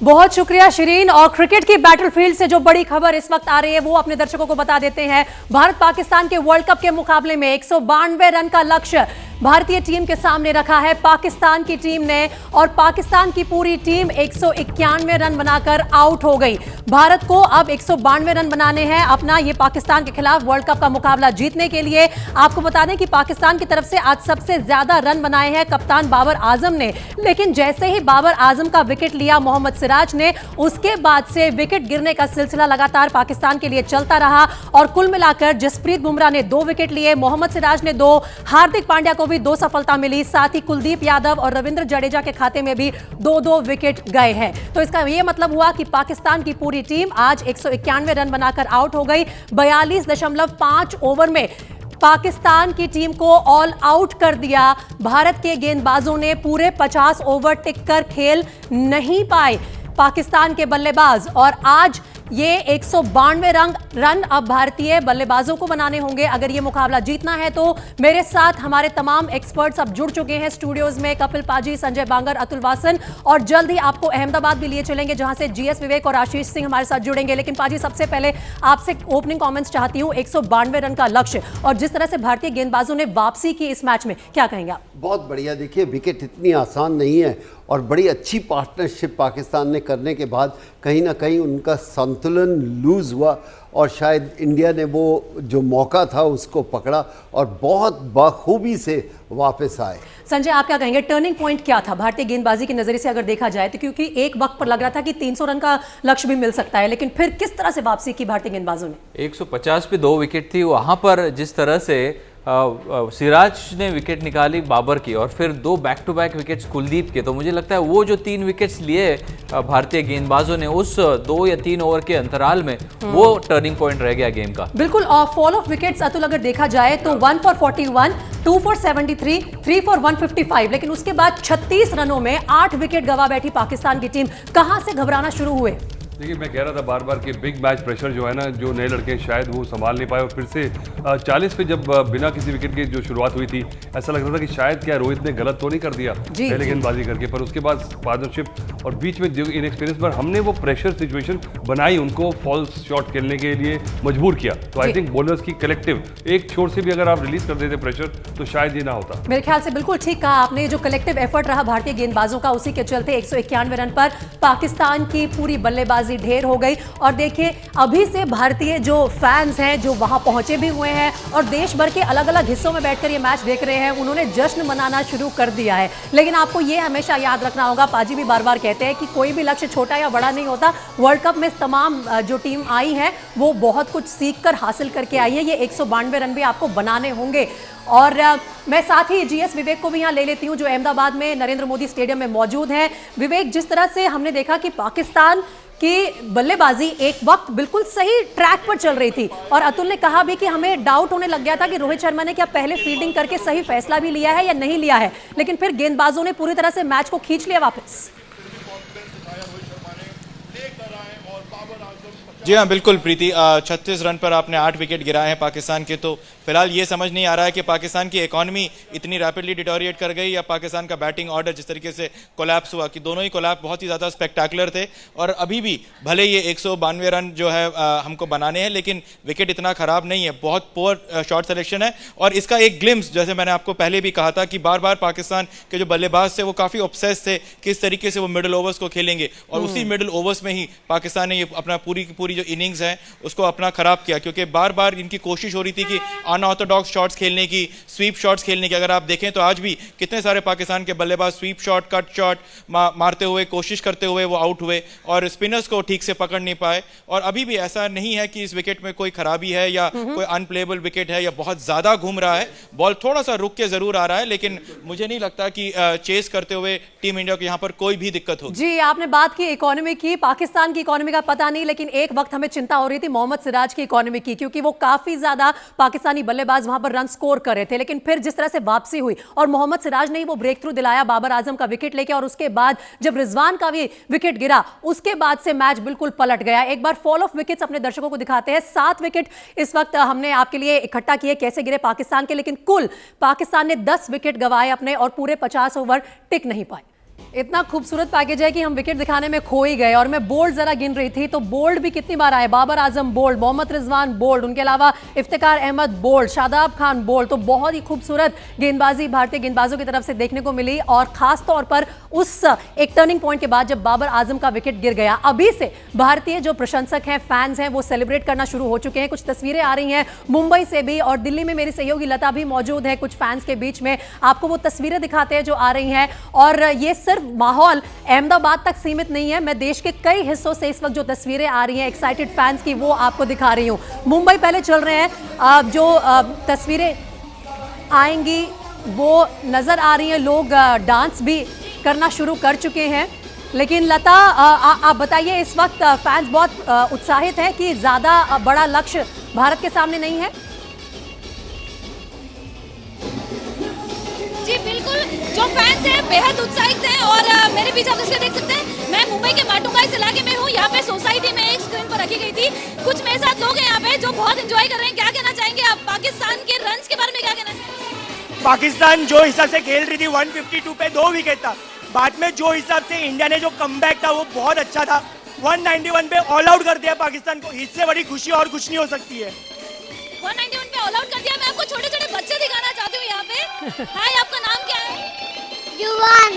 बहुत शुक्रिया शिरीन। और क्रिकेट की बैटलफील्ड से जो बड़ी खबर इस वक्त आ रही है वो अपने दर्शकों को बता देते हैं। भारत पाकिस्तान के वर्ल्ड कप के मुकाबले में 192 रन का लक्ष्य भारतीय टीम के सामने रखा है पाकिस्तान की टीम ने, और पाकिस्तान की पूरी टीम 191 रन बनाकर आउट हो गई। भारत को अब 192 रन बनाने हैं अपना ये पाकिस्तान के खिलाफ वर्ल्ड कप का मुकाबला जीतने के लिए। आपको बता दें कि पाकिस्तान की तरफ से आज सबसे ज्यादा रन बनाए हैं कप्तान बाबर आजम ने, लेकिन जैसे ही बाबर आजम का विकेट लिया मोहम्मद सिराज ने, उसके बाद से विकेट गिरने का सिलसिला लगातार पाकिस्तान के लिए चलता रहा। और कुल मिलाकर जसप्रीत बुमराह ने 2 विकेट लिए, मोहम्मद सिराज ने 2, हार्दिक पांड्या को भी 2 सफलता मिली, साथ ही कुलदीप यादव और रविंद्र जडेजा के खाते में भी 2-2 विकेट गए हैं। तो इसका यह मतलब हुआ कि पाकिस्तान की पूरी टीम आज 191 रन बनाकर आउट हो गई। 42.5 ओवर में पाकिस्तान की टीम को ऑल आउट कर दिया। भारत के गेंदबाजों ने पूरे 50 ओवर टिककर खेल नहीं पाए पाकिस्तान के बल्लेबाज, और आज ये 192 रन अब भारतीय बल्लेबाजों को बनाने होंगे अगर ये मुकाबला जीतना है। तो मेरे साथ हमारे तमाम एक्सपर्ट्स अब जुड़ चुके हैं स्टूडियोज में, कपिल पाजी, संजय बांगर, अतुल वासन, और जल्द ही आपको अहमदाबाद भी लिए चलेंगे जहां से जीएस विवेक और आशीष सिंह हमारे साथ जुड़ेंगे। लेकिन पाजी, सबसे पहले आपसे ओपनिंग कॉमेंट्स चाहती हूँ। 192 रन का लक्ष्य और जिस तरह से भारतीय गेंदबाजों ने वापसी की इस मैच में, क्या कहेंगे आप? बहुत बढ़िया। देखिए, विकेट इतनी आसान नहीं है और बड़ी अच्छी पार्टनरशिप पाकिस्तान ने करने के बाद कहीं ना कहीं उनका संतुलन लूज़ हुआ और शायद इंडिया ने वो जो मौका था उसको पकड़ा और बहुत बखूबी से वापस आए। संजय, आप क्या कहेंगे, टर्निंग पॉइंट क्या था भारतीय गेंदबाजी के नजरिए से अगर देखा जाए तो? क्योंकि एक वक्त पर लग रहा था कि 300 रन का लक्ष्य भी मिल सकता है, लेकिन फिर किस तरह से वापसी की भारतीय गेंदबाजों ने? 150 पे 2 विकेट थी, वहां पर जिस तरह से सिराज ने विकेट निकाली बाबर की और फिर 2 back to back wickets Kuldeep के, तो मुझे लगता है वो जो 3 विकेट्स लिए भारतीय गेंदबाजों ने उस 2 या 3 ओवर के अंतराल में, वो टर्निंग पॉइंट रह गया गेम का। बिल्कुल। और फॉल ऑफ विकेट्स अतुल अगर देखा जाए तो 1 for 41, 2 for 73, 3 for 155, लेकिन उसके बाद 36 रनों में 8 विकेट गवा बैठी पाकिस्तान की टीम। कहां से घबराना शुरू हुए? देखिए, मैं कह रहा था बार बार कि बिग मैच प्रेशर जो है ना, जो नए लड़के शायद वो संभाल नहीं पाए, और फिर से 40 पे जब बिना किसी विकेट के जो शुरुआत हुई थी, ऐसा लग रहा था कि शायद क्या रोहित ने गलत तो नहीं कर दिया पहले गेंदबाजी करके, पर उसके बाद पार्टनरशिप और बीच में जो इनएक्सपीरियंस पर हमने वो प्रेशर सिचुएशन बनाई, उनको फॉल्स शॉट खेलने के लिए मजबूर किया। तो आई थिंक बॉलर्स की कलेक्टिव एक छोर से भी अगर आप रिलीज कर देते प्रेशर तो शायद ये ना होता। मेरे ख्याल से बिल्कुल ठीक कहा आपने। जो कलेक्टिव एफर्ट रहा भारतीय गेंदबाजों का, उसी के चलते 191 रन पर पाकिस्तान की पूरी बल्लेबाजी ढेर हो गई। और देखिए, अभी से भारतीय जो फैंस हैं जो वहां पहुंचे भी हुए हैं और देश भर के अलग अलग हिस्सों में बैठकर ये मैच देख रहे हैं, उन्होंने जश्न मनाना शुरू कर दिया है। लेकिन आपको ये हमेशा याद रखना होगा, पाजी भी बार बार कहते हैं कि कोई भी लक्ष्य छोटा या बड़ा नहीं होता। वर्ल्ड कप में तमाम जो टीम आई है वो बहुत कुछ सीख कर हासिल करके आई है। ये 192 रन भी आपको बनाने होंगे। और मैं साथ ही जीएस विवेक को भी यहाँ ले लेती हूँ जो अहमदाबाद में नरेंद्र मोदी स्टेडियम में मौजूद हैं। विवेक, जिस तरह से हमने देखा कि पाकिस्तान की बल्लेबाजी एक वक्त बिल्कुल सही ट्रैक पर चल रही थी, और अतुल ने कहा भी कि हमें डाउट होने लग गया था कि रोहित शर्मा ने क्या पहले फील्डिंग करके सही फैसला भी लिया है या नहीं लिया है, लेकिन फिर गेंदबाजों ने पूरी तरह से मैच को खींच लिया वापस। जी हाँ, बिल्कुल प्रीति, 36 रन पर आपने 8 विकेट गिराए हैं पाकिस्तान के। तो फिलहाल ये समझ नहीं आ रहा है कि पाकिस्तान की इकॉनमी इतनी रैपिडली डिटोरिएट कर गई या पाकिस्तान का बैटिंग ऑर्डर जिस तरीके से कोलैप्स हुआ, कि दोनों ही कोलैप्स बहुत ही ज़्यादा स्पेक्टाकुलर थे। और अभी भी भले ये 192 रन जो है हमको बनाने हैं, लेकिन विकेट इतना ख़राब नहीं है, बहुत पुअर शॉट सिलेक्शन है। और इसका एक ग्लिम्स, जैसे मैंने आपको पहले भी कहा था कि बार बार पाकिस्तान के जो बल्लेबाज थे वो काफ़ी ऑब्सेस थे किस तरीके से वो मिडिल ओवर्स को खेलेंगे, और उसी मिडिल ओवर्स में ही पाकिस्तान ने ये अपना पूरी की पूरी जो इनिंग्स है उसको अपना खराब किया, क्योंकि बार बार इनकी कोशिश हो रही थी कि अनऑर्थोडॉक्स शॉट्स खेलने की, स्वीप शॉट्स खेलने की। अगर आप देखें तो आज भी कितने सारे पाकिस्तान के बल्लेबाज स्वीप शॉट, कट शॉट मारते हुए, कोशिश करते हुए वो आउट हुए और स्पिनर्स को ठीक से पकड़ नहीं पाए। और अभी भी ऐसा नहीं है कि इस विकेट में कोई खराबी है या कोई अनप्लेबल विकेट है या बहुत ज्यादा घूम रहा है। बॉल थोड़ा सा रुक के जरूर आ रहा है, लेकिन मुझे नहीं लगता कि चेस करते हुए टीम इंडिया को यहाँ पर कोई भी दिक्कत होगी। जी, आपने बात की इकोनॉमी की, पाकिस्तान की इकोनॉमी का पता नहीं, लेकिन एक वक्त हमें चिंता हो रही थी मोहम्मद सिराज की इकोनॉमी की, क्योंकि वो काफी ज्यादा पाकिस्तानी बल्लेबाज वहां पर रन स्कोर कर रहे थे। लेकिन फिर जिस तरह से वापसी हुई और मोहम्मद सिराज ने ही वो ब्रेक थ्रू दिलाया बाबर आजम का विकेट लेके, और उसके बाद जब रिजवान का भी विकेट गिरा उसके बाद से मैच बिल्कुल पलट गया। एक बार फॉल ऑफ विकेट्स अपने दर्शकों को दिखाते हैं। 7 विकेट इस वक्त हमने आपके लिए इकट्ठा किए कैसे गिरे पाकिस्तान के, लेकिन कुल पाकिस्तान ने 10 विकेट गंवाए अपने और पूरे 50 ओवर टिक नहीं पाए। इतना खूबसूरत पैकेज है कि हम विकेट दिखाने में खो ही गए। और मैं बोल्ड जरा गिन रही थी तो बोल्ड भी कितनी बार आए, बाबर आजम बोल्ड, मोहम्मद रिजवान बोल्ड, उनके अलावा इफ्तिकार अहमद बोल्ड, शादाब खान बोल्ड। तो बहुत ही खूबसूरत गेंदबाजी भारतीय गेंदबाजों की तरफ से देखने को मिली और खास तौर पर उस एक टर्निंग पॉइंट के बाद जब बाबर आजम का विकेट गिर गया। अभी से भारतीय जो प्रशंसक हैं, फैंस हैं, वो सेलिब्रेट करना शुरू हो चुके हैं। कुछ तस्वीरें आ रही हैं मुंबई से भी और दिल्ली में मेरी सहयोगी लता भी मौजूद है कुछ फैंस के बीच में। आपको वो तस्वीरें दिखाते हैं जो आ रही हैं। और ये सिर्फ माहौल अहमदाबाद तक सीमित नहीं है, मैं देश के कई हिस्सों से इस वक्त जो तस्वीरें आ रही हैं एक्साइटेड फैंस की वो आपको दिखा रही हूं। मुंबई पहले चल रहे हैं, जो तस्वीरें आएंगी वो नजर आ रही हैं। लोग डांस भी करना शुरू कर चुके हैं। लेकिन लता, आप बताइए, इस वक्त फैंस बहुत उत्साहित है कि ज्यादा बड़ा लक्ष्य भारत के सामने नहीं है? जी बिल्कुल, जो फैंस हैं बेहद उत्साहित हैं। और मेरे पीछे आप तस्वीर देख सकते हैं, मैं मुंबई के माटुंगा इस इलाके में हूँ। यहाँ पे सोसाइटी में एक स्क्रीन पर रखी गई थी। कुछ मेरे साथ लोग हैं यहाँ पे जो बहुत एंजॉय कर रहे हैं। क्या कहना चाहेंगे आप पाकिस्तान के रन्स के बारे में? क्या कहना चाहेंगे? पाकिस्तान जो हिसाब से खेल रही थी 152 पे 2 विकेट था, बाद में जो हिसाब से इंडिया ने जो कमबैक था वो बहुत अच्छा था। 191 पे ऑल आउट कर दिया पाकिस्तान को, इससे बड़ी खुशी और कुछ नहीं हो सकती है। 191 पे ऑल आउट कर दिया। मैं आपको छोटे छोटे बच्चे दिखाना चाहती हूँ यहाँ पे। हाय, आपका नाम क्या है? युवान।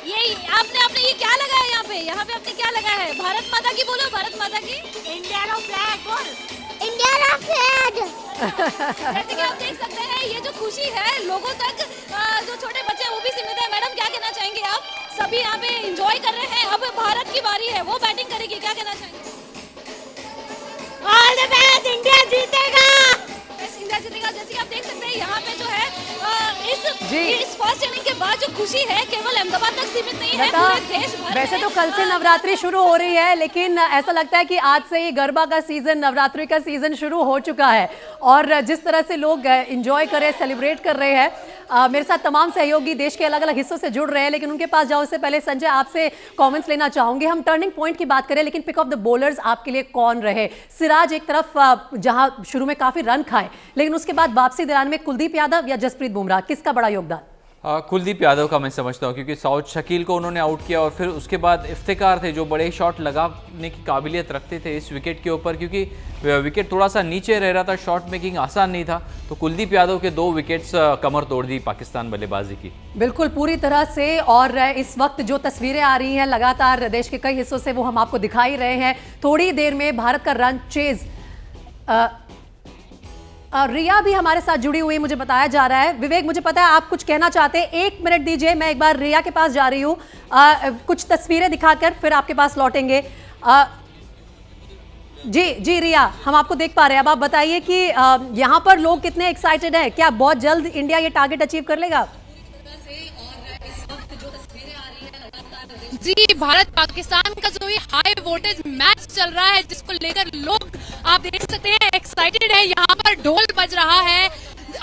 ये आपने ये क्या लगा है यहाँ पे? यहाँ पे आपने क्या लगा है? भारत माता की बोलो, भारत माता की। इंडिया का फ्लैग बोल। इंडिया का फ्लैग। जैसे कि आप देख सकते हैं ये जो खुशी है लोगों तक, जो छोटे बच्चे हैं वो भी सीमित है। मैडम, क्या कहना चाहेंगे आप? सभी यहाँ पे एंजॉय कर रहे हैं। अब भारत की बारी है, वो बैटिंग करेगी। क्या कहना चाहेंगे? ऑल द बेस्ट, इंडिया जीतेगा। इंडिया जीतेगा। जैसे कि आप देख सकते हैं यहाँ पे जो है इस फर्स्ट इनिंग के बाद जो खुशी है केवल अहमदाबाद तक सीमित नहीं है, पूरे देश भर में। वैसे तो कल से नवरात्रि शुरू हो रही है, लेकिन ऐसा लगता है कि आज से ही गरबा का सीजन, नवरात्रि का सीजन शुरू हो चुका है। और जिस तरह से लोग एंजॉय कर रहे हैं, सेलिब्रेट कर रहे हैं, मेरे साथ तमाम सहयोगी देश के अलग अलग हिस्सों से जुड़ रहे हैं। लेकिन उनके पास जाओ उससे पहले संजय, आपसे कमेंट्स लेना चाहूंगी। हम टर्निंग पॉइंट की बात करें, लेकिन पिक ऑफ द बॉलर्स आपके लिए कौन रहे? सिराज एक तरफ, जहां शुरू में काफी रन खाए, लेकिन उसके बाद वापसी दिलाने में कुलदीप यादव या जसप्रीत बुमराह, किसका बड़ा योगदान? कुलदीप यादव का मैं समझता हूँ, क्योंकि साउथ शकील को उन्होंने आउट किया और फिर उसके बाद इफ्तिकार थे जो बड़े शॉट लगाने की काबिलियत रखते थे इस विकेट के ऊपर, क्योंकि विकेट थोड़ा सा नीचे रह रहा था, शॉट मेकिंग आसान नहीं था। तो कुलदीप यादव के 2 विकेट्स कमर तोड़ दी पाकिस्तान बल्लेबाजी की। बिल्कुल पूरी तरह से। और इस वक्त जो तस्वीरें आ रही हैं लगातार देश के कई हिस्सों से, वो हम आपको दिखाई रहे हैं। थोड़ी देर में भारत का रन चेज, रिया भी हमारे साथ जुड़ी हुई मुझे बताया जा रहा है। विवेक, मुझे पता है आप कुछ कहना चाहते हैं, 1 मिनट दीजिए, मैं एक बार रिया के पास जा रही हूँ, कुछ तस्वीरें दिखाकर फिर आपके पास लौटेंगे। जी रिया, हम आपको देख पा रहे हैं। अब आप बताइए कि यहाँ पर लोग कितने एक्साइटेड हैं, क्या बहुत जल्द इंडिया ये टारगेट अचीव कर लेगा? जी, भारत पाकिस्तान का जो ये हाई वोल्टेज मैच चल रहा है, जिसको लेकर लोग आप देख सकते हैं एक्साइटेड है। यहाँ पर ढोल बज रहा है।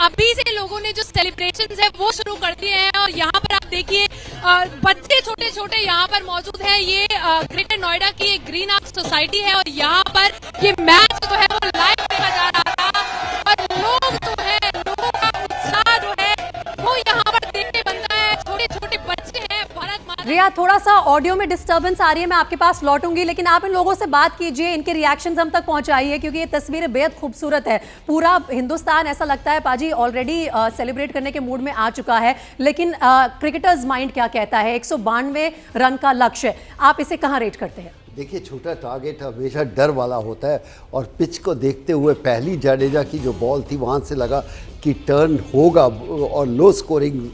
अभी से लोगों ने जो सेलिब्रेशंस है वो शुरू कर दिए हैं। और यहाँ पर आप देखिए बच्चे छोटे छोटे यहाँ पर मौजूद हैं। ये ग्रेटर नोएडा की एक ग्रीन आर्ट सोसाइटी है और यहाँ पर ये मैच जो है वो लाइव देखा जा रहा था। और लोग जो है, लोगों का उत्साह जो है वो यहाँ पर देखने बनता है। छोटे छोटे बच्चे हैं। भारत माता। रिया, थोड़ा सा ऑडियो में डिस्टर्बेंस आ रही है, मैं आपके पास लौटूंगी, लेकिन आप इन लोगों से बात कीजिए, इनके रिएक्शंस हम तक पहुंचाइए, क्योंकि ये तस्वीरें बेहद खूबसूरत है। पूरा हिंदुस्तान ऐसा लगता है पाजी ऑलरेडी सेलिब्रेट करने के मूड में आ चुका है। लेकिन क्रिकेटर्स माइंड क्या कहता है? 192 रन का लक्ष्य, आप इसे कहां रेट करते हैं? देखिए, छोटा टारगेट हमेशा डर वाला होता है और पिच को देखते हुए पहली जडेजा की जो बॉल थी वहाँ से लगा कि टर्न होगा और लो स्कोरिंग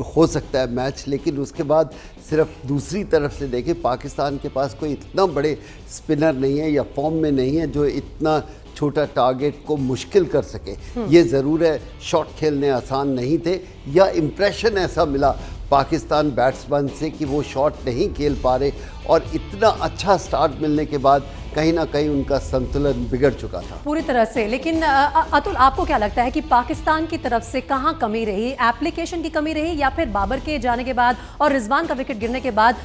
हो सकता है मैच। लेकिन उसके बाद सिर्फ दूसरी तरफ से देखें, पाकिस्तान के पास कोई इतना बड़े स्पिनर नहीं है या फॉर्म में नहीं है जो इतना छोटा टारगेट को मुश्किल कर सके। ये ज़रूर है, शॉट खेलने आसान नहीं थे या इम्प्रेशन ऐसा मिला पाकिस्तान बैट्समैन से कि वो शॉट नहीं खेल पा रहे और इतना अच्छा स्टार्ट मिलने के बाद कहीं ना कहीं उनका संतुलन बिगड़ चुका था पूरी तरह से। लेकिन अतुल, आपको क्या लगता है कि पाकिस्तान की तरफ से कहाँ कमी रही? एप्लीकेशन की कमी रही या फिर बाबर के जाने के बाद और रिजवान का विकेट गिरने के बाद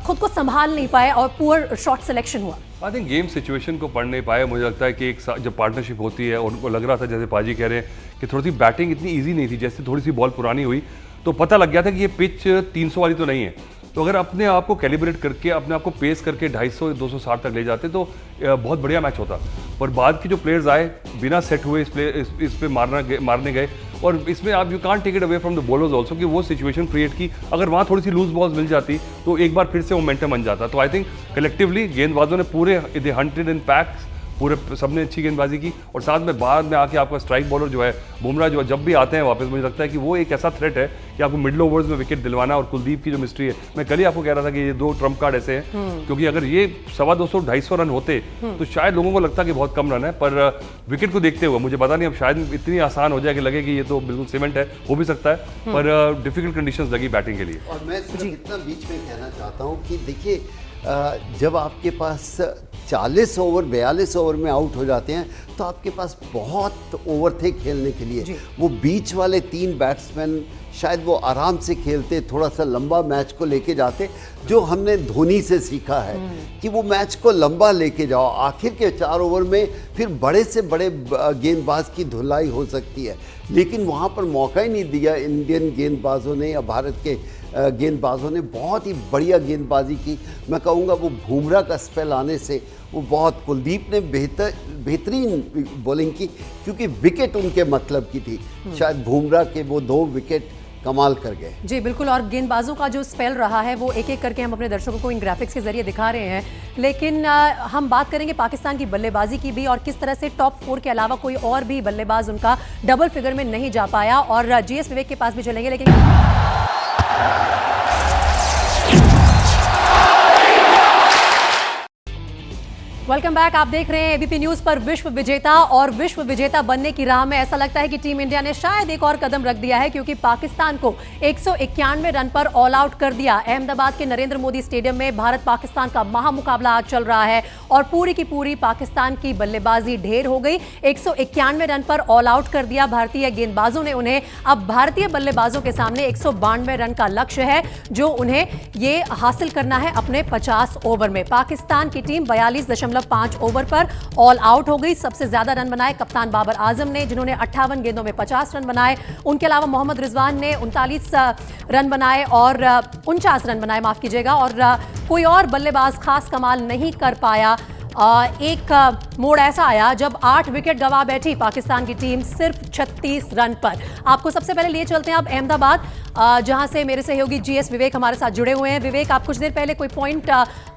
खुद को संभाल नहीं पाए और पुअर शॉट सिलेक्शन हुआ? आई थिंक गेम सिचुएशन को पढ़ नहीं पाए। मुझे लगता है कि एक जब पार्टनरशिप होती है और उनको लग रहा था, जैसे पाजी कह रहे हैं, कि थोड़ी सी बैटिंग इतनी ईजी नहीं थी, जैसे थोड़ी सी बॉल पुरानी हुई तो पता लग गया था कि ये पिच 300 वाली तो नहीं है। तो अगर अपने आप को कैलिब्रेट करके अपने आप को पेस करके 250-260 तक ले जाते तो बहुत बढ़िया मैच होता। पर बाद के जो प्लेयर्स आए बिना सेट हुए इस पे मारने गए, और इसमें आप you can't take it away from the bowlers also कि वो सिचुएशन क्रिएट की। अगर वहाँ थोड़ी सी लूज बॉल्स मिल जाती तो एक बार फिर से मोमेंटम बन जाता। तो आई थिंक कलेक्टिवली गेंदबाजों ने पूरे दे हंटेड इन पैक्स, पूरे सबने अच्छी गेंदबाजी की। और साथ में बाद में आके आपका स्ट्राइक बॉलर जो है बुमराह, जो जब भी आते हैं वापस, मुझे लगता है कि वो एक ऐसा थ्रेट है कि आपको मिडिल ओवर्स में विकेट दिलवाना। और कुलदीप की जो मिस्ट्री है, मैं कल ही आपको कह रहा था कि ये 2 ट्रम्प कार्ड ऐसे हैं, क्योंकि अगर ये 250-250 रन होते तो शायद लोगों को लगता कि बहुत कम रन है, पर विकेट को देखते हुए मुझे पता नहीं अब शायद इतनी आसान हो जाए कि लगे कि ये तो बिल्कुल सीमेंट है, हो भी सकता है, पर डिफिकल्ट कंडीशंस लगी बैटिंग के लिए। और मैं सिर्फ इतना बीच में कहना चाहता हूँ कि देखिए, जब आपके पास 40 ओवर 42 ओवर में आउट हो जाते हैं तो आपके पास बहुत ओवर थे खेलने के लिए। वो बीच वाले 3 बैट्समैन शायद वो आराम से खेलते, थोड़ा सा लंबा मैच को लेके जाते, जो हमने धोनी से सीखा है कि वो मैच को लंबा लेके जाओ। आखिर के 4 ओवर में फिर बड़े से बड़े गेंदबाज की धुलाई हो सकती है, लेकिन वहाँ पर मौका ही नहीं दिया इंडियन गेंदबाजों ने या भारत के गेंदबाजों ने। बहुत ही बढ़िया गेंदबाजी की। मैं कहूँगा वो बुमराह का स्पेल आने से वो बहुत, कुलदीप ने बेहतरीन बॉलिंग की, क्योंकि विकेट उनके मतलब की थी। शायद बुमराह के वो 2 विकेट कमाल कर गए। जी बिल्कुल, और गेंदबाजों का जो स्पेल रहा है वो एक एक करके हम अपने दर्शकों को इन ग्राफिक्स के जरिए दिखा रहे हैं। लेकिन हम बात करेंगे पाकिस्तान की बल्लेबाजी की भी, और किस तरह से टॉप 4 के अलावा कोई और भी बल्लेबाज उनका डबल फिगर में नहीं जा पाया। और जीएस विवेक के पास भी चलेंगे, लेकिन वेलकम बैक। आप देख रहे हैं एबीपी न्यूज पर विश्व विजेता, और विश्व विजेता बनने की राह में ऐसा लगता है कि टीम इंडिया ने शायद एक और कदम रख दिया है, क्योंकि पाकिस्तान को 191 रन पर ऑल आउट कर दिया। अहमदाबाद के नरेंद्र मोदी स्टेडियम में भारत पाकिस्तान का महामुकाबला आज चल रहा है, और पूरी की पूरी पाकिस्तान की बल्लेबाजी ढेर हो गई। 191 रन पर ऑल आउट कर दिया भारतीय गेंदबाजों ने उन्हें। अब भारतीय बल्लेबाजों के सामने 192 रन का लक्ष्य है, जो उन्हें ये हासिल करना है अपने 50 ओवर में। पाकिस्तान की टीम 42.5 ओवर पर ऑल आउट हो गई। सबसे ज्यादा रन बनाए कप्तान बाबर आजम ने, जिन्होंने 58 गेंदों में 50 रन बनाए। उनके अलावा मोहम्मद रिजवान ने 39 रन बनाए और 49 रन बनाए, माफ कीजिएगा, और कोई और बल्लेबाज खास कमाल नहीं कर पाया। एक मोड़ ऐसा आया जब 8 विकेट गंवा बैठी पाकिस्तान की टीम सिर्फ 36 रन पर। आपको सबसे पहले लिए चलते हैं अब अहमदाबाद, जहां से मेरे सहयोगी जीएस विवेक हमारे साथ जुड़े हुए हैं। विवेक, आप कुछ देर पहले कोई पॉइंट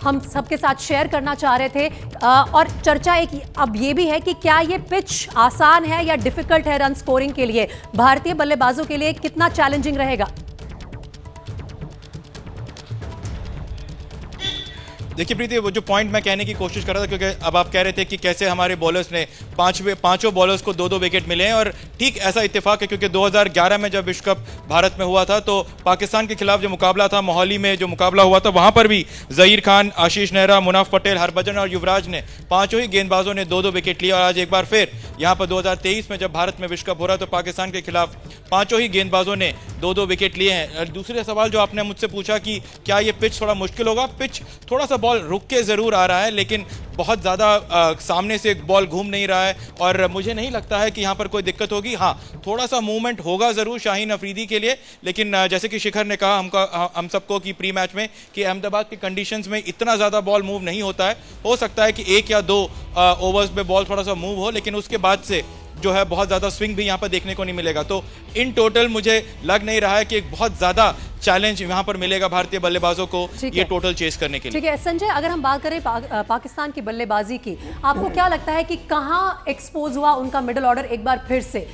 हम सबके साथ शेयर करना चाह रहे थे, और चर्चा एक अब ये भी है कि क्या ये पिच आसान है या डिफिकल्ट है रन स्कोरिंग के लिए, भारतीय बल्लेबाजों के लिए कितना चैलेंजिंग रहेगा? देखिए प्रीति, वो जो पॉइंट मैं कहने की कोशिश कर रहा था, क्योंकि अब आप कह रहे थे कि कैसे हमारे बॉलर्स ने पांचों बॉलर्स को 2-2 विकेट मिले हैं, और ठीक ऐसा इत्तेफाक है, क्योंकि 2011 में जब विश्व कप भारत में हुआ था तो पाकिस्तान के खिलाफ जो मुकाबला था, मोहाली में जो मुकाबला हुआ था, वहां पर भी जहीर खान, आशीष नेहरा, मुनाफ पटेल, हरभजन और युवराज ने, पांचों ही गेंदबाजों ने 2-2 विकेट लिया। और आज एक बार फिर यहाँ पर 2023 में जब भारत में विश्व कप हो रहा है तो पाकिस्तान के खिलाफ पांचों ही गेंदबाजों ने 2-2 विकेट लिए हैं। दूसरे सवाल जो आपने मुझसे पूछा कि क्या ये पिच थोड़ा मुश्किल होगा, पिच थोड़ा सा बॉल रुक के जरूर आ रहा है, लेकिन बहुत ज़्यादा सामने से बॉल घूम नहीं रहा है, और मुझे नहीं लगता है कि यहाँ पर कोई दिक्कत होगी। हाँ, थोड़ा सा मूवमेंट होगा ज़रूर शाहीन अफरीदी के लिए, लेकिन जैसे कि शिखर ने कहा हम सबको कि प्री मैच में कि अहमदाबाद की कंडीशंस में इतना ज़्यादा बॉल मूव नहीं होता है। हो सकता है कि 1 या 2 ओवर्स में बॉल थोड़ा सा मूव हो, लेकिन उसके बाद से जो है बहुत ज़्यादा स्विंग भी यहाँ पर देखने को नहीं मिलेगा। तो इन टोटल मुझे लग नहीं रहा है कि एक बहुत ज़्यादा चैलेंज यहाँ पर मिलेगा भारतीय बल्लेबाजों को ये टोटल चेस करने के लिए। ठीक है संजय, अगर हम बात करें पाकिस्तान की बल्लेबाजी की, आपको क्या लगता है कि कहाँ एक्सपोज हुआ उनका मिडिल ऑर्डर एक बार फिर से?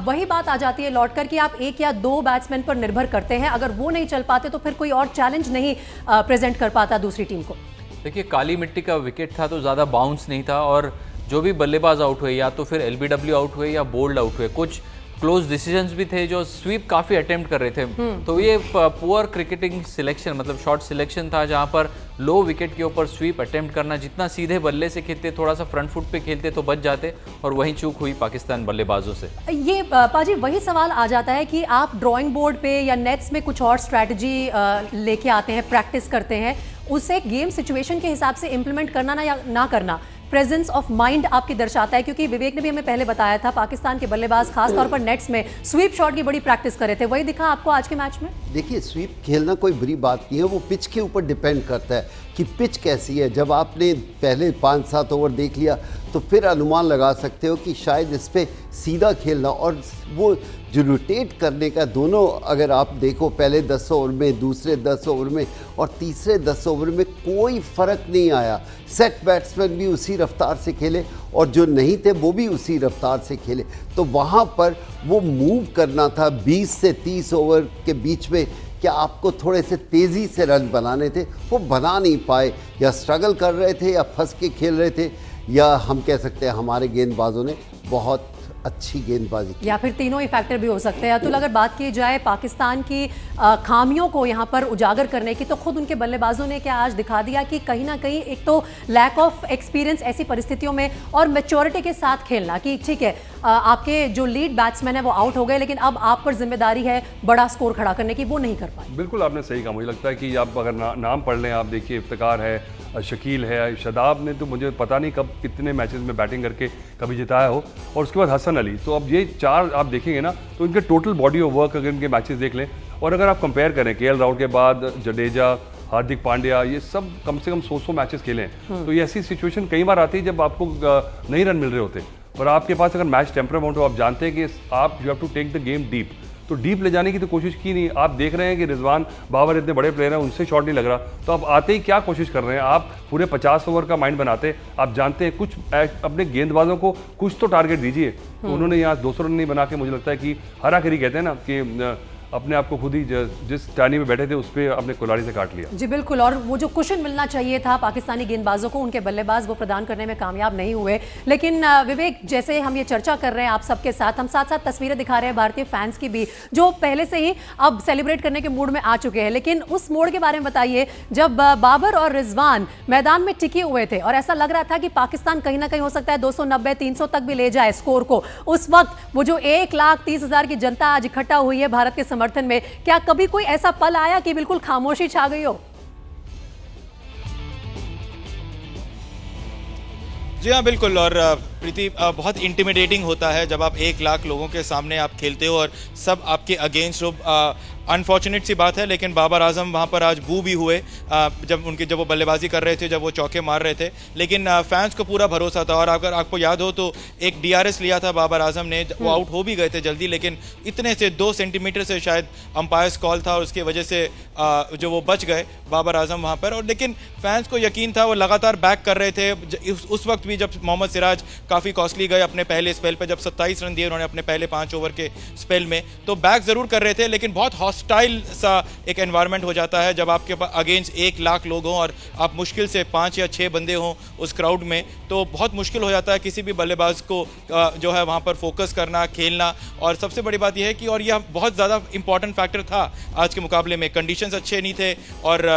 वही बात आ जाती है लौटकर कि आप 1 या 2 बैट्समैन पर निर्भर करते हैं, अगर वो नहीं चल पाते तो फिर कोई और चैलेंज नहीं प्रेजेंट कर पाता दूसरी टीम को। देखिए, काली मिट्टी का विकेट था तो ज़्यादा बाउंस नहीं था, और जो भी बल्लेबाज आउट हुए या तो फिर एलबीडब्ल्यू आउट हुए या बोल्ड आउट हुए, कुछ क्लोज डिसीजंस भी थे, जो स्वीप काफ़ी अटेम्प्ट कर रहे थे। तो ये पुअर क्रिकेटिंग सिलेक्शन, मतलब शॉट सिलेक्शन था, जहां पर लो विकेट के ऊपर स्वीप अटेम्प्ट करना, जितना सीधे बल्ले से खेलते, थोड़ा सा फ्रंट फुट पे खेलते तो बच जाते, और वहीं चूक हुई पाकिस्तान बल्लेबाजों से। ये पाजी वही सवाल आ जाता है कि आप ड्राइंग बोर्ड पे या नेट्स में कुछ और स्ट्रैटेजी लेके आते हैं, प्रैक्टिस करते हैं, उसे गेम सिचुएशन के हिसाब से इम्प्लीमेंट करना ना या ना करना, प्रेजेंस ऑफ माइंड आपकी दर्शाता है? क्योंकि विवेक ने भी हमें पहले बताया था पाकिस्तान के बल्लेबाज खास तौर पर नेट्स में स्वीप शॉट की बड़ी प्रैक्टिस कर रहे थे, वही दिखा आपको आज के मैच में? देखिए, स्वीप खेलना कोई बुरी बात नहीं है, वो पिच के ऊपर डिपेंड करता है कि पिच कैसी है। जब आपने पहले 5-7 ओवर देख लिया तो फिर अनुमान लगा सकते हो कि शायद इस पे सीधा खेलना और वो जो रोटेट करने का दोनों, अगर आप देखो पहले 10 ओवर में, दूसरे 10 ओवर में और तीसरे 10 ओवर में कोई फ़र्क नहीं आया। सेट बैट्समैन भी उसी रफ्तार से खेले और जो नहीं थे वो भी उसी रफ्तार से खेले। तो वहाँ पर वो मूव करना था 20 से 30 ओवर के बीच में, क्या आपको थोड़े से तेज़ी से रन बनाने थे, वो बना नहीं पाए, या स्ट्रगल कर रहे थे या फंस के खेल रहे थे, या हम कह सकते हैं हमारे गेंदबाजों ने बहुत अच्छी गेंदबाजी की, या फिर तीनों ही फैक्टर भी हो सकते हैं। अतुल, अगर बात की जाए पाकिस्तान की खामियों को यहाँ पर उजागर करने की, तो खुद उनके बल्लेबाजों ने क्या आज दिखा दिया कि कहीं ना कहीं एक तो लैक ऑफ एक्सपीरियंस ऐसी परिस्थितियों में और मैच्योरिटी के साथ खेलना, कि ठीक है आपके जो लीड बैट्समैन है वो आउट हो गए लेकिन अब आप पर जिम्मेदारी है बड़ा स्कोर खड़ा करने की, वो नहीं कर पाए। बिल्कुल आपने सही कहा। मुझे लगता है कि आप अगर नाम पढ़ लें, आप देखिए इफ्तिकार है, शकील है, शदाब ने तो मुझे पता नहीं कब कितने मैचेस में बैटिंग करके कभी जिताया हो, और उसके बाद हसन अली। तो अब ये 4 आप देखेंगे ना तो इनके टोटल बॉडी ऑफ वर्क अगर इनके मैचेस देख लें, और अगर आप कंपेयर करें केएल राहुल के बाद जडेजा, हार्दिक पांड्या, ये सब कम से कम 100 मैचेस खेले हैं। तो ये ऐसी सिचुएशन कई बार आती है जब आपको नहीं रन मिल रहे होते, पर आपके पास अगर मैच टेम्परामेंट हो, आप जानते हैं कि आप you have to take the game deep, तो डीप ले जाने की तो कोशिश की नहीं। आप देख रहे हैं कि रिजवान बाबर इतने बड़े प्लेयर हैं, उनसे शॉट नहीं लग रहा, तो आप आते ही क्या कोशिश कर रहे हैं? आप पूरे 50 ओवर का माइंड बनाते, आप जानते हैं कुछ अपने गेंदबाजों को कुछ तो टारगेट दीजिए। तो उन्होंने यहाँ 200 रन नहीं बना के, मुझे लगता है कि हरा करी कहते हैं ना कि अपने आप को खुद ही जिस टानी में बैठे थे उस पर अपने कुल्हाड़ी से काट लिया। जी बिल्कुल, और वो जो कुशन मिलना चाहिए था पाकिस्तानी गेंदबाजों को, उनके बल्लेबाज वो प्रदान करने में कामयाब नहीं हुए। लेकिन विवेक, जैसे हम ये चर्चा कर रहे हैं आप सबके साथ, हम साथ साथ तस्वीरें दिखा रहे हैं भारतीय फैंस की भी, जो पहले से ही अब सेलिब्रेट करने के मूड में आ चुके हैं। लेकिन उस मोड के बारे में बताइए जब बाबर और रिजवान मैदान में टिके हुए थे और ऐसा लग रहा था कि पाकिस्तान कहीं ना कहीं हो सकता है 290-300 तक भी ले जाए स्कोर को, उस वक्त वो जो 1,30,000 की जनता आज इकट्ठा हुई है भारत के समर्थन में, क्या कभी कोई ऐसा पल आया कि बिल्कुल खामोशी छा गई हो? जी हाँ, बिल्कुल। और प्रीति, बहुत इंटिमिडेटिंग होता है जब आप 1 लाख लोगों के सामने आप खेलते हो और सब आपके अगेंस्ट हो। अनफॉर्चुनेट सी बात है, लेकिन बाबर आजम वहाँ पर आज बू भी हुए जब वो बल्लेबाजी कर रहे थे, जब वो चौके मार रहे थे, लेकिन फैंस को पूरा भरोसा था। और अगर आपको याद हो तो एक DRS लिया था बाबर आजम ने, वो आउट हो भी गए थे जल्दी, लेकिन इतने से 2 सेंटीमीटर से शायद अंपायर्स कॉल था और उसकी वजह से जो वो बच गए बाबर आजम वहाँ पर। और लेकिन फैंस को यकीन था, वो लगातार बैक कर रहे थे। उस वक्त भी जब मोहम्मद सिराज काफ़ी कॉस्टली गए अपने पहले स्पेल पर, जब 27 रन दिए उन्होंने अपने पहले 5 ओवर के स्पेल में, तो बैक ज़रूर कर रहे थे, लेकिन बहुत हॉस्टाइल सा एक एनवायरनमेंट हो जाता है जब आपके पास अगेंस्ट 1 लाख लोग हों और आप मुश्किल से 5 या 6 बंदे हों उस क्राउड में, तो बहुत मुश्किल हो जाता है किसी भी बल्लेबाज को जो है वहाँ पर फोकस करना, खेलना। और सबसे बड़ी बात यह है कि, और यह बहुत ज़्यादा इंपॉर्टेंट फैक्टर था आज के मुकाबले में, कंडीशंस अच्छे नहीं थे और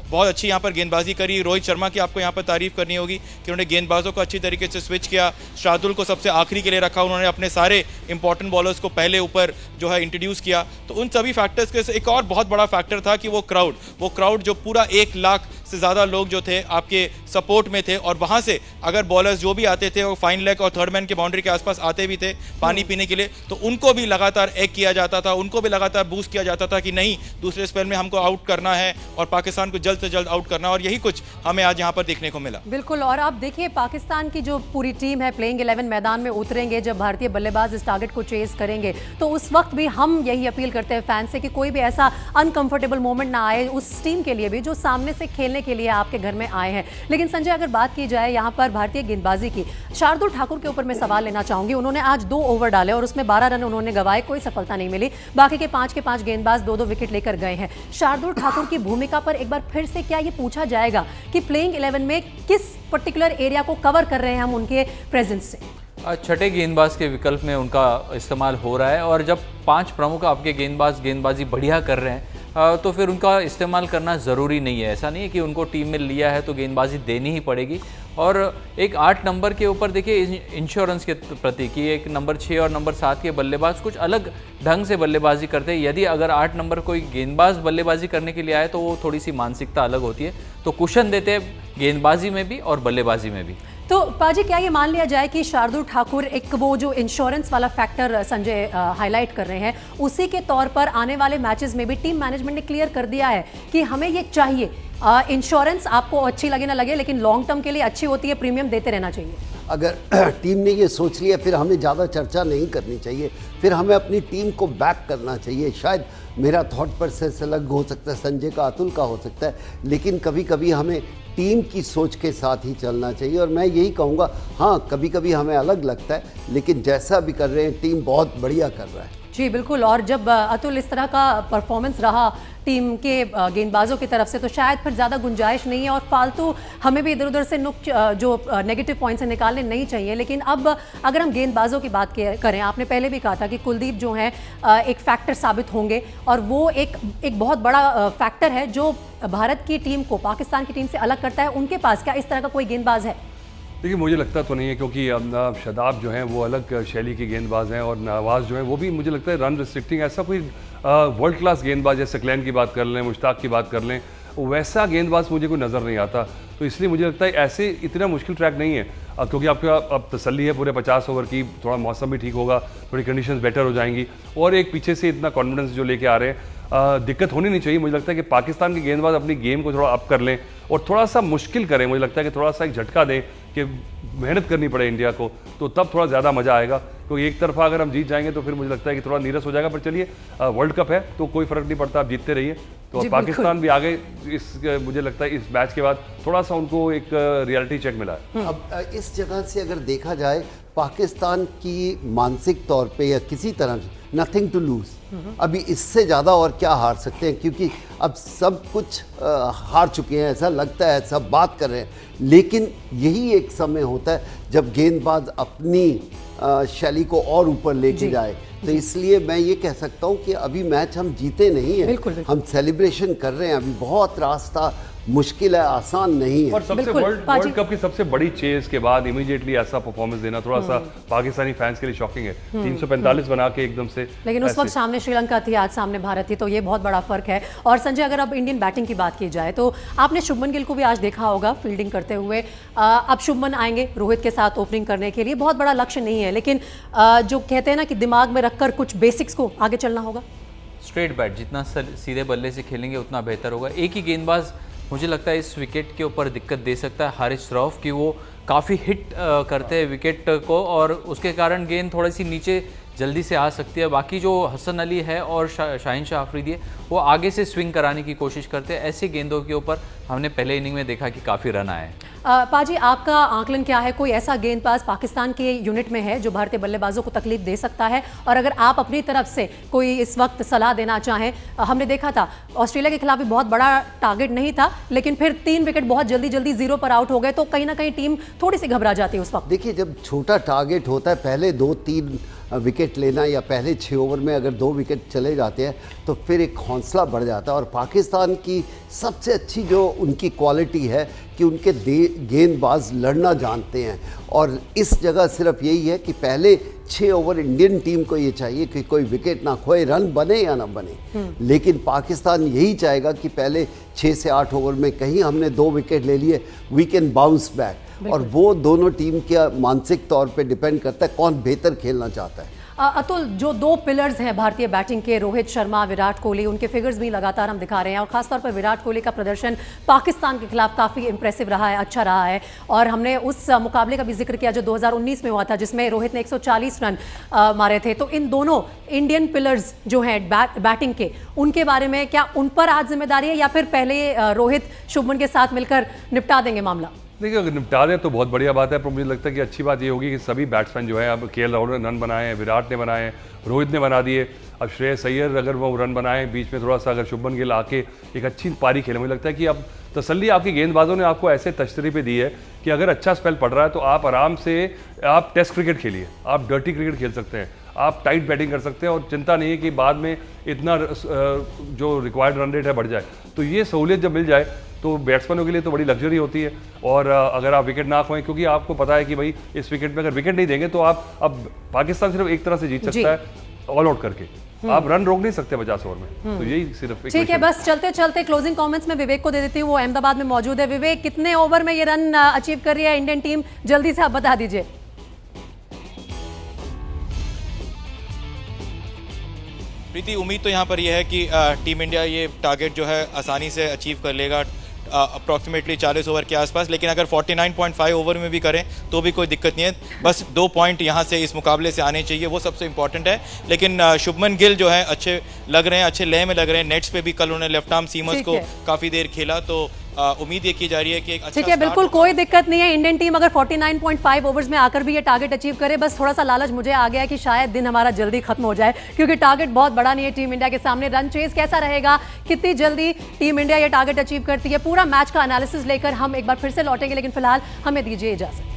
बहुत अच्छी यहाँ पर गेंदबाजी करी। रोहित शर्मा की आपको यहाँ पर तारीफ करनी होगी कि उन्होंने गेंदबाजों को अच्छी तरीके से स्विच किया, शार्दुल को सबसे आखिरी के लिए रखा, उन्होंने अपने सारे इंपॉर्टेंट बॉलर्स को पहले ऊपर जो है इंट्रोड्यूस किया। तो उन सभी फैक्टर्स के एक और बहुत बड़ा फैक्टर था कि वो क्राउड जो पूरा 1 लाख से ज़्यादा लोग जो थे आपके सपोर्ट में थे, और वहाँ से अगर बॉलर्स जो भी आते थे वो फाइन लेग और थर्ड मैन के बाउंड्री के आसपास आते भी थे पानी पीने के लिए, तो उनको भी लगातार एग किया जाता था, उनको भी लगातार बूस्ट किया जाता था कि नहीं, दूसरे स्पेल में हमको आउट करना है और पाकिस्तान को जल्द से जल्द आउट करना है। और यही कुछ हमें आज यहाँ पर देखने को मिला। बिल्कुल, और आप देखिए पाकिस्तान की जो पूरी टीम है प्लेइंग 11 मैदान में उतरेंगे, जब भारतीय बल्लेबाज इस टारगेट को चेस करेंगे, तो उस वक्त भी हम यही अपील करते हैं फैंस से कि कोई भी ऐसा अनकंफर्टेबल मोमेंट ना आए उस टीम के लिए भी जो सामने से खेलने के लिए आपके घर में आए हैं। लेकिन संजय, अगर बात की जाए यहाँ पर भारतीय गेंदबाजी की, शार्दुल ठाकुर के ऊपर मैं सवाल लेना चाहूंगी। उन्होंने आज 2 ओवर डाले और उसमें 12 रन उन्होंने गंवाए, कोई सफलता नहीं मिली। बाकी के 5 गेंदबाज 2-2 विकेट लेकर गए हैं। शार्दुल ठाकुर की भूमिका पर एक बार फिर से क्या ये पूछा जाएगा कि प्लेइंग 11 में किस पर्टिकुलर एरिया को कवर कर रहे हैं हम उनके प्रेजेंस से? छठे गेंदबाज के विकल्प में उनका इस्तेमाल हो रहा है, और जब 5 प्रमुख आपके गेंदबाजी बढ़िया कर रहे हैं तो फिर उनका इस्तेमाल करना ज़रूरी नहीं है। ऐसा नहीं है कि उनको टीम में लिया है तो गेंदबाजी देनी ही पड़ेगी। और एक 8 नंबर के ऊपर देखिए इंश्योरेंस के प्रति कि एक नंबर 6 और नंबर 7 के बल्लेबाज कुछ अलग ढंग से बल्लेबाजी करते हैं। यदि अगर 8 नंबर कोई गेंदबाज बल्लेबाजी करने के लिए आए तो वो थोड़ी सी मानसिकता अलग होती है, तो कुशन देते हैं गेंदबाजी में भी और बल्लेबाजी में भी। तो पाजी, क्या ये मान लिया जाए कि शार्दुल ठाकुर एक वो जो इंश्योरेंस वाला फैक्टर संजय हाईलाइट कर रहे हैं, उसी के तौर पर आने वाले मैचेस में भी टीम मैनेजमेंट ने क्लियर कर दिया है कि हमें ये चाहिए, इंश्योरेंस आपको अच्छी लगे ना लगे लेकिन लॉन्ग टर्म के लिए अच्छी होती है, प्रीमियम देते रहना चाहिए। अगर टीम ने ये सोच लिया फिर हमें ज़्यादा चर्चा नहीं करनी चाहिए, फिर हमें अपनी टीम को बैक करना चाहिए। शायद मेरा थॉट प्रोसेस अलग हो सकता है, संजय का, अतुल का हो सकता है, लेकिन कभी कभी हमें टीम की सोच के साथ ही चलना चाहिए। और मैं यही कहूँगा, हाँ कभी कभी हमें अलग लगता है, लेकिन जैसा भी कर रहे हैं टीम बहुत बढ़िया कर रहा है। जी बिल्कुल, और जब अतुल इस तरह का परफॉर्मेंस रहा टीम के गेंदबाजों की तरफ से तो शायद फिर ज़्यादा गुंजाइश नहीं है और फालतू हमें भी इधर उधर से जो नेगेटिव पॉइंट्स हैं निकालने नहीं चाहिए। लेकिन अब अगर हम गेंदबाजों की बात करें, आपने पहले भी कहा था कि कुलदीप जो हैं एक फैक्टर साबित होंगे और वो एक बहुत बड़ा फैक्टर है जो भारत की टीम को पाकिस्तान की टीम से अलग करता है। उनके पास क्या इस तरह का कोई गेंदबाज है? देखिए, मुझे लगता तो नहीं है, क्योंकि शादाब जो हैं वो अलग शैली के गेंदबाज हैं और नवाज़ जो है वो भी मुझे लगता है रन रिस्ट्रिक्टिंग, ऐसा कोई वर्ल्ड क्लास गेंदबाज जैसे सकलैन की बात कर लें, मुश्ताक की बात कर लें, वैसा गेंदबाज मुझे कोई नज़र नहीं आता। तो इसलिए मुझे लगता है ऐसे इतना मुश्किल ट्रैक नहीं है, क्योंकि आपके अब तसल्ली है पूरे 50 ओवर की, थोड़ा मौसम भी ठीक होगा, थोड़ी कंडीशंस बेटर हो जाएंगी और एक पीछे से इतना कॉन्फिडेंस जो लेके आ रहे हैं, दिक्कत होनी नहीं चाहिए। मुझे लगता है कि पाकिस्तान के गेंदबाज अपनी गेम को थोड़ा अप कर लें और थोड़ा सा मुश्किल करें। मुझे लगता है कि थोड़ा सा एक झटका दें कि मेहनत करनी पड़े इंडिया को, तो तब थोड़ा ज़्यादा मज़ा आएगा। क्योंकि एक तरफा अगर हम जीत जाएंगे तो फिर मुझे लगता है कि थोड़ा नीरस हो जाएगा। पर चलिए, वर्ल्ड कप है तो कोई फ़र्क नहीं पड़ता, आप जीतते रहिए। तो पाकिस्तान भी आगे मुझे लगता है इस मैच के बाद थोड़ा सा उनको एक रियलिटी चेक मिला है। अब इस जगह से अगर देखा जाए, पाकिस्तान की मानसिक तौर पे या किसी तरह नथिंग टू लूज, अभी इससे ज़्यादा और क्या हार सकते हैं, क्योंकि अब सब कुछ हार चुके हैं, ऐसा लगता है, सब बात कर रहे हैं। लेकिन यही एक समय होता है जब गेंदबाज अपनी शैली को और ऊपर लेके जाए। तो इसलिए मैं ये कह सकता हूँ कि अभी मैच हम जीते नहीं हैं, हम सेलिब्रेशन कर रहे हैं। अभी बहुत रास्ता मुश्किल है, आसान नहीं है। और सबसे वर्ल्ड कप की सबसे बड़ी चेज के बाद इमीडिएटली ऐसा परफॉर्मेंस देना थोड़ा सा पाकिस्तानी फैंस के लिए शॉकिंग है। 345 बना के एकदम से, लेकिन उस वक्त सामने श्रीलंका थी, आज सामने भारत थी, तो ये बहुत बड़ा फर्क है। और संजय, अगर अब इंडियन बैटिंग की बात की जाए तो आपने शुभमन गिल को भी आज देखा होगा फील्डिंग करते हुए। अब शुभमन आएंगे रोहित के साथ ओपनिंग करने के लिए, बहुत बड़ा लक्ष्य नहीं है, लेकिन जो कहते हैं ना कि दिमाग में रखकर कुछ बेसिक्स को आगे चलना होगा। स्ट्रेट बैट, जितना सीधे बल्ले से खेलेंगे उतना बेहतर होगा। एक ही गेंदबाज मुझे लगता है इस विकेट के ऊपर दिक्कत दे सकता है, हारिस रऊफ, कि वो काफ़ी हिट करते हैं विकेट को और उसके कारण गेंद थोड़ी सी नीचे जल्दी से आ सकती है। बाकी जो हसन अली है और शाहीन शाह अफरीदी है वो आगे से स्विंग कराने की कोशिश करते हैं। ऐसे गेंदों के ऊपर हमने पहले इनिंग में देखा कि काफ़ी रन आए। पाजी, आपका आकलन क्या है? कोई ऐसा गेंदबाज पाकिस्तान के यूनिट में है जो भारतीय बल्लेबाजों को तकलीफ दे सकता है? और अगर आप अपनी तरफ से कोई इस वक्त सलाह देना चाहें, हमने देखा था ऑस्ट्रेलिया के खिलाफ भी बहुत बड़ा टारगेट नहीं था, लेकिन फिर 3 विकेट बहुत जल्दी जल्दी 0 पर आउट हो गए, तो कहीं ना कहीं टीम थोड़ी सी घबरा जाती है उस वक्त। देखिए, जब छोटा टारगेट होता है, पहले 2-3 विकेट लेना या पहले 6 ओवर में अगर 2 विकेट चले जाते हैं तो फिर एक हौसला बढ़ जाता है। और पाकिस्तान की सबसे अच्छी जो उनकी क्वालिटी है कि उनके गेंदबाज लड़ना जानते हैं। और इस जगह सिर्फ यही है कि पहले 6 ओवर इंडियन टीम को ये चाहिए कि कोई विकेट ना खोए, रन बने या ना बने। लेकिन पाकिस्तान यही चाहेगा कि पहले 6 से 8 ओवर में कहीं हमने 2 विकेट ले लिए, वी कैन बाउंस बैक। और वो दोनों टीम के मानसिक तौर पे डिपेंड करता है कौन बेहतर खेलना चाहता है। अतुल, जो 2 पिलर्स हैं भारतीय बैटिंग के, रोहित शर्मा, विराट कोहली, उनके फिगर्स भी लगातार हम दिखा रहे हैं और खासतौर पर विराट कोहली का प्रदर्शन पाकिस्तान के खिलाफ काफ़ी इंप्रेसिव रहा है, अच्छा रहा है। और हमने उस मुकाबले का भी जिक्र किया जो 2019 में हुआ था, जिसमें रोहित ने 140 रन मारे थे। तो इन दोनों इंडियन पिलर्स जो हैं बैटिंग के, उनके बारे में क्या उन पर आज जिम्मेदारी है या फिर पहले रोहित शुभमन के साथ मिलकर निपटा देंगे मामला? देखिए, अगर निपटा दें तो बहुत बढ़िया बात है, पर मुझे लगता है कि अच्छी बात ये होगी कि सभी बैट्समैन जो है, अब केएल राहुल ने रन बनाए हैं, विराट ने बनाए हैं, रोहित ने बना दिए, अब श्रेयस अय्यर अगर वो रन बनाए, बीच में थोड़ा सा अगर शुभमन गिल आके एक अच्छी पारी खेले, मुझे लगता है कि अब तसल्ली आपके गेंदबाजों ने आपको ऐसे तशतरी पे दी है कि अगर अच्छा स्पेल पड़ रहा है तो आप आराम से आप टेस्ट क्रिकेट खेलिए, आप डर्टी क्रिकेट खेल सकते हैं, आप टाइट बैटिंग कर सकते हैं और चिंता नहीं है कि बाद में इतना जो रिक्वायर्ड रन रेट है बढ़ जाए। तो ये सहूलियत जब मिल जाए तो बैट्समैनों के लिए तो बड़ी लग्जरी होती है। और अगर आप विकेट ना खोएं, क्योंकि आपको पता है कि भाई इस विकेट में अगर विकेट नहीं देंगे तो आप अब पाकिस्तान सिर्फ एक तरह से जीत सकता है, ऑल आउट करके। आप रन रोक नहीं सकते 50 ओवर में। तो यही सिर्फ ठीक है, बस चलते चलते क्लोजिंग कमेंट्स में विवेक को दे देती हूँ, वो अहमदाबाद में मौजूद है। विवेक, कितने ओवर में ये रन अचीव कर रही है इंडियन टीम, जल्दी से आप बता दीजिए। प्रीति, उम्मीद तो यहाँ पर यह है कि टीम इंडिया ये टारगेट जो है आसानी से अचीव कर लेगा, अप्रॉक्सीमेटली 40 ओवर के आसपास। लेकिन अगर 49.5 ओवर में भी करें तो भी कोई दिक्कत नहीं है। बस 2 पॉइंट यहाँ से इस मुकाबले से आने चाहिए, वो सबसे इंपॉर्टेंट है। लेकिन शुभमन गिल जो है अच्छे लग रहे हैं, अच्छे लय में लग रहे हैं। नेट्स पे भी कल उन्होंने लेफ्ट आर्म सीमर्स को काफ़ी देर खेला, तो उम्मीद ये की जा रही है कि एक अच्छा ठीक है, बिल्कुल कोई दिक्कत नहीं है। इंडियन टीम अगर 49.5 ओवर्स में आकर भी ये टारगेट अचीव करे, बस थोड़ा सा लालच मुझे आ गया कि शायद दिन हमारा जल्दी खत्म हो जाए, क्योंकि टारगेट बहुत बड़ा नहीं है टीम इंडिया के सामने। रन चेज कैसा रहेगा, कितनी जल्दी टीम इंडिया ये टारगेट अचीव करती है, पूरा मैच का एनालिसिस लेकर हम एक बार फिर से लौटेंगे, लेकिन फिलहाल हमें दीजिए इजाजत।